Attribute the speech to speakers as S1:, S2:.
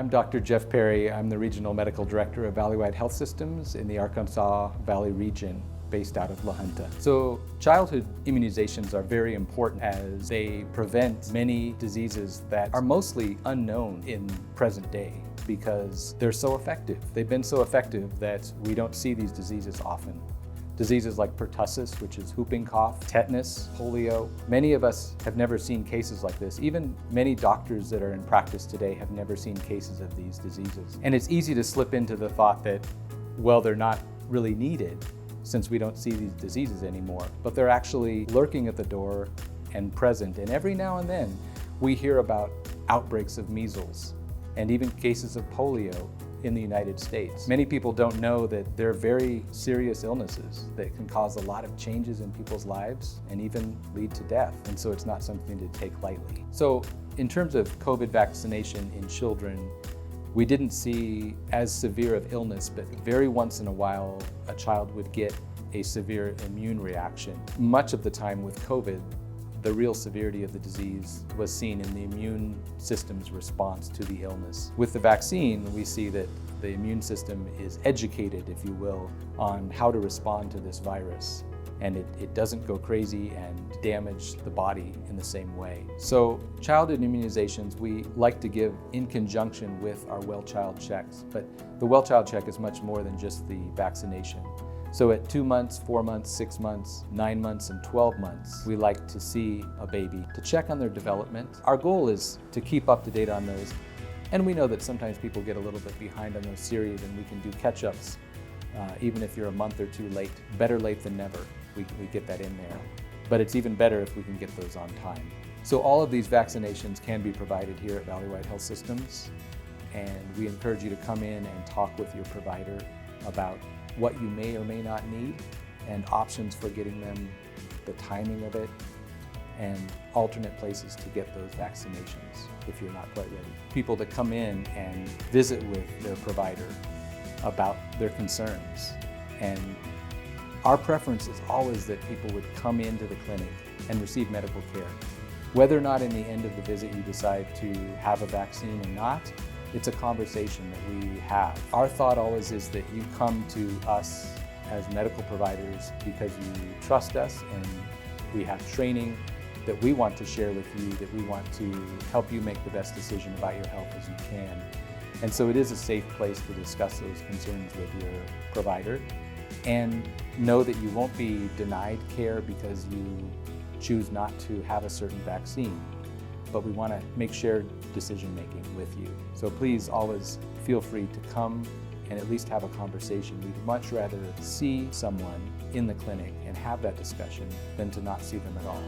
S1: I'm Dr. Jeff Perry. I'm the Regional Medical Director of Valley-wide Health Systems in the Arkansas Valley region, based out of La Junta. So childhood immunizations are very important as they prevent many diseases that are mostly unknown in present day because they're so effective. They've been so effective that we don't see these diseases often. Diseases like pertussis, which is whooping cough, tetanus, polio. Many of us have never seen cases like this. Even many doctors that are in practice today have never seen cases of these diseases. And it's easy to slip into the thought that, well, they're not really needed since we don't see these diseases anymore, but they're actually lurking at the door and present. And every now and then we hear about outbreaks of measles and even cases of polio in the United States. Many people don't know that they're very serious illnesses that can cause a lot of changes in people's lives and even lead to death. And so it's not something to take lightly. So in terms of COVID vaccination in children, we didn't see as severe of illness, but very once in a while, a child would get a severe immune reaction. Much of the time with COVID, the real severity of the disease was seen in the immune system's response to the illness. With the vaccine, we see that the immune system is educated, if you will, on how to respond to this virus. And it doesn't go crazy and damage the body in the same way. So childhood immunizations we like to give in conjunction with our well-child checks, but the well-child check is much more than just the vaccination. So at 2 months, 4 months, 6 months, 9 months, and 12 months, we like to see a baby to check on their development. Our goal is to keep up to date on those. And we know that sometimes people get a little bit behind on those series and we can do catch-ups even if you're a month or two late. Better late than never, we get that in there. But it's even better if we can get those on time. So all of these vaccinations can be provided here at Valley-wide Health Systems. And we encourage you to come in and talk with your provider about what you may or may not need and options for getting them, the timing of it, and alternate places to get those vaccinations if you're not quite ready. People to come in and visit with their provider about their concerns. And our preference is always that people would come into the clinic and receive medical care. Whether or not in the end of the visit you decide to have a vaccine or not, it's a conversation that we have. Our thought always is that you come to us as medical providers because you trust us and we have training that we want to share with you, that we want to help you make the best decision about your health as you can. And so it is a safe place to discuss those concerns with your provider and know that you won't be denied care because you choose not to have a certain vaccine. But we want to make shared decision-making with you. So please always feel free to come and at least have a conversation. We'd much rather see someone in the clinic and have that discussion than to not see them at all.